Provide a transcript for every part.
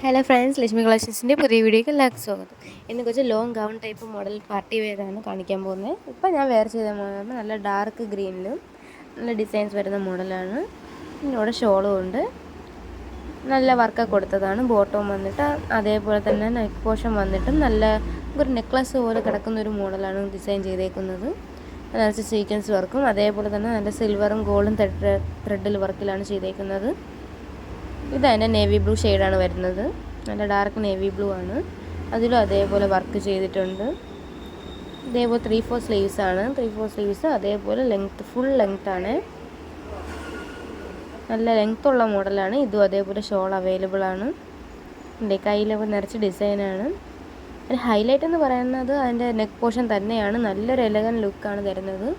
Hello friends, Lakshmi കളക്ഷൻസിൻ്റെ പുതിയ വീഡിയോയ്ക്ക് എല്ലാവർക്കും സ്വാഗതം. ഇന്ന് കുറച്ച് long gown type model party വെയറാണ് കാണിക്കാൻ പോകുന്നത്. ഇപ്പോൾ ഞാൻ വെയർ ചെയ്ത മോഡൽ നല്ല ഡാർക്ക് ഗ്രീനിലും നല്ല ഡിസൈൻസ് വരുന്ന മോഡലാണ്. ഇവിടെ ഷോളും ഉണ്ട്, നല്ല വർക്കൊക്കെ കൊടുത്തതാണ്. ബോട്ടവും വന്നിട്ട് അതേപോലെ തന്നെ നെക്ക് പോർഷൻ വന്നിട്ടും നല്ല ഒരു നെക്ലസ് പോലെ കിടക്കുന്ന ഒരു മോഡലാണ് ഡിസൈൻ ചെയ്തേക്കുന്നത്. നിറച്ച് സീക്വൻസ് വർക്കും അതേപോലെ തന്നെ നല്ല സിൽവറും ഗോൾഡും ത്രെഡിൽ വർക്കിലാണ് ചെയ്തേക്കുന്നത്. ഇതതിൻ്റെ നേവി ബ്ലൂ ഷെയ്ഡാണ് വരുന്നത്. നല്ല ഡാർക്ക് നേവി ബ്ലൂ ആണ്. അതിലും അതേപോലെ വർക്ക് ചെയ്തിട്ടുണ്ട്. ഇതേപോലെ 3/4 സ്ലീവ്സ് ആണ്. 3/4 സ്ലീവ്സ് അതേപോലെ ഫുൾ ലെങ്ത് ആണ്. നല്ല ലെങ്ത് ഉള്ള മോഡലാണ്. ഇതും അതേപോലെ ഷോൾ അവൈലബിൾ ആണ്. കയ്യിലൊക്കെ നിറച്ച് ഡിസൈനാണ്. ഒരു ഹൈലൈറ്റ് എന്ന് പറയുന്നത് അതിൻ്റെ നെക്ക് പോർഷൻ തന്നെയാണ്. നല്ലൊരു എലഗൻ ലുക്കാണ് തരുന്നത്.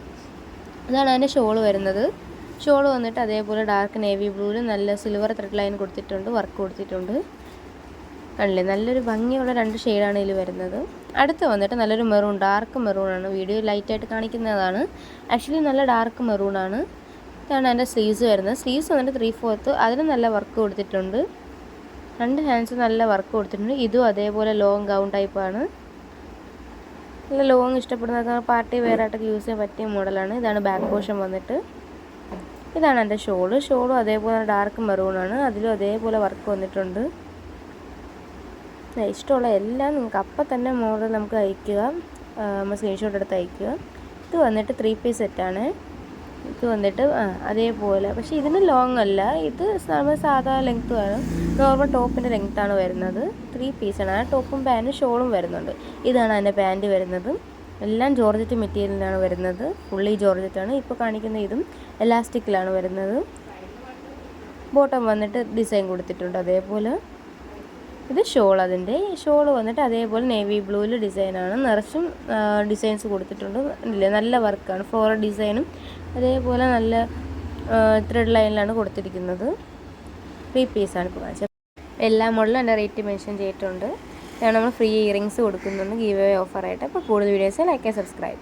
അതാണ് അതിൻ്റെ ഷോൾ വരുന്നത്. ഷോൾ വന്നിട്ട് അതേപോലെ ഡാർക്ക് നേവി ബ്ലൂവിൽ നല്ല സിൽവർ ത്രെഡ് ലൈൻ കൊടുത്തിട്ടുണ്ട്, വർക്ക് കൊടുത്തിട്ടുണ്ട്. അല്ലേ നല്ലൊരു ഭംഗിയുള്ള 2 ഷെയ്ഡാണ് ഇതിൽ വരുന്നത്. അടുത്ത് വന്നിട്ട് നല്ലൊരു മെറൂൺ, ഡാർക്ക് മെറൂണാണ്. വീഡിയോ ലൈറ്റായിട്ട് കാണിക്കുന്നതാണ്, ആക്ച്വലി നല്ല ഡാർക്ക് മെറൂണാണ്. ഇതാണ് അതിൻ്റെ സ്ലീവ്സ് വരുന്നത്. സ്ലീവ്സ് വന്നിട്ട് 3/4, അതിന് നല്ല വർക്ക് കൊടുത്തിട്ടുണ്ട്. 2 ഹാൻഡ്സ് നല്ല വർക്ക് കൊടുത്തിട്ടുണ്ട്. ഇതും അതേപോലെ ലോങ് ഗൗൺ ടൈപ്പാണ്. നല്ല ലോങ് ഇഷ്ടപ്പെടുന്ന പാർട്ടി വെയറായിട്ടൊക്കെ യൂസ് ചെയ്യാൻ പറ്റിയ മോഡലാണ്. ഇതാണ് ബാക്ക് പോർഷൻ വന്നിട്ട്. ഇതാണ് എൻ്റെ ഷോളും അതേപോലെ ഡാർക്ക് മെറൂണാണ്. അതിലും അതേപോലെ വർക്ക് വന്നിട്ടുണ്ട്. ഇഷ്ടമുള്ള എല്ലാം നിങ്ങൾക്ക് അപ്പം തന്നെ മോഡൽ നമുക്ക് അയക്കുക, നമ്മൾ സ്ക്രീൻഷോട്ട് എടുത്ത് അയക്കുക. ഇത് വന്നിട്ട് 3 പീസ് സെറ്റാണ്. ഇത് വന്നിട്ട് അതേപോലെ, പക്ഷേ ഇതിന് ലോങ് അല്ല, ഇത് നമ്മൾ സാധാ ലെങ്ത്ത് ആണ്. നോർമൽ ടോപ്പിൻ്റെ ലെങ്ത്താണ് വരുന്നത്. 3 പീസാണ്. ആ ടോപ്പും പാൻറ്റും ഷോളും വരുന്നുണ്ട്. ഇതാണ് അതിൻ്റെ പാൻറ്റ് വരുന്നത്. എല്ലാം ജോർജറ്റ് മെറ്റീരിയലിലാണ് വരുന്നത്. ഫുള്ളി ജോർജറ്റാണ്. ഇപ്പോൾ കാണിക്കുന്ന ഇതും എലാസ്റ്റിക്കിലാണ് വരുന്നത്. ബോട്ടം വന്നിട്ട് ഡിസൈൻ കൊടുത്തിട്ടുണ്ട് അതേപോലെ. ഇത് ഷോൾ, അതിൻ്റെ ഷോൾ വന്നിട്ട് അതേപോലെ നേവി ബ്ലൂവിൽ ഡിസൈനാണ്. നിറച്ചും ഡിസൈൻസ് കൊടുത്തിട്ടുണ്ട്. ഇല്ലേ നല്ല വർക്കാണ്. ഫ്ലോറൽ ഡിസൈനും അതേപോലെ നല്ല ത്രെഡ് ലൈനിലാണ് കൊടുത്തിരിക്കുന്നത്. 3 പീസാണ് ഇപ്പോൾ കാണിച്ചത്. എല്ലാ മോഡലും എൻ്റെ റേറ്റ് മെൻഷൻ ചെയ്തിട്ടുണ്ട്. നമ്മൾ ഫ്രീ ഇയറിങ്സ് കൊടുക്കുന്നുണ്ട് ഗീവ് അവേ ഓഫറായിട്ട്. അപ്പോൾ കൂടുതൽ വീഡിയോസ് ലൈക്ക് ആൻഡ് സബ്സ്ക്രൈബ്.